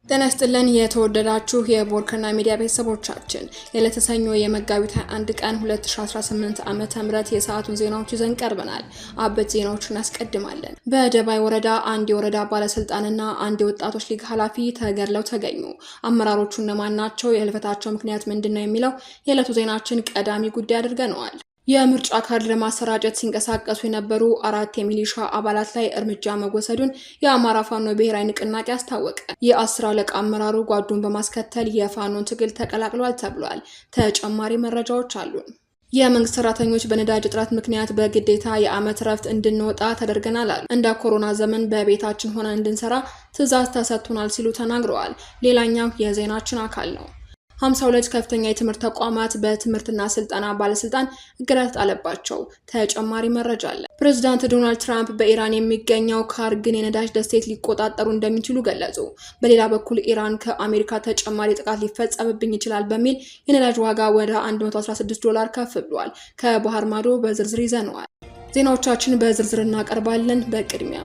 ጤና ይስጥልን የተወደዳችሁ የቦርከና ሚዲያ ቤተሰቦቻችን የዕለተ ሰኞ የመጋቢት 21 ቀን 2018 ዓመተ ምህረት የሰዓቱን ዜናዎች ይዘን ቀርበናል። አበይት ዜናዎችን እናስቀድማለን። በደባይ ወረዳ አንድ የወረዳ ባለስልጣንና አንድ የወጣቶች ሊግ ኃላፊ ተገድለው ተገኙ። አመራሮቹ እነማን ናቸው? የህልፈታቸው ምክንያት ምንድነው? የሚለው የዕለቱ ዜናችን ቀዳሚ ጉዳይ አድርገነዋል። የምርጫ ካርድ ለማሰራጨት ሲንቀሳቀሱ የነበሩ 4 የሚሊሻ አባላት ላይ እርምጃ መወሰዱን የአማራ ፋኖ ብሔራዊ ንቅናቄ አስታወቀ። የ10 አለቃ አመራሩ ጓዱን በማስከተል የፋኖን ትግል ተቀላቅሏል ተብሏል። ተጨማሪ መረጃዎች አሉን። የመንግስት ሰራተኞች በነዳጅ እጥረት ምክንያት በግዴታ የዓመት ረፍት እንድንወጣ ተደርገናል አሉ። እንደ ኮሮና ዘመን በቤታችን ሆነን እንድንሰራ ትዕዛዝ ተሰጥቶናል ሲሉ ተናግረዋል። ሌላኛው የዜናችን አካል ነው። 52 ከፍተኛ የትምህርት ተቋማት በትምህርትና ስልጠና ባለስልጣን እገዳ ተጣለባቸው። ተጨማሪ መረጃ አለ። ፕሬዝዳንት ዶናልድ ትራምፕ በኢራን የሚገኘው ካርግን የነዳጅ ደሴት ሊቆጣጠሩ እንደሚችሉ ገለጹ። በሌላ በኩል ኢራን ከአሜሪካ ተጨማሪ ጥቃት ሊፈጸምብኝ ይችላል በሚል የነዳጅ ዋጋ ወደ $116 ከፍ ብሏል። ከባህር ማዶ በዝርዝር ይዘነዋል። ዜናዎቻችን በዝርዝር እናቀርባለን። በቅድሚያ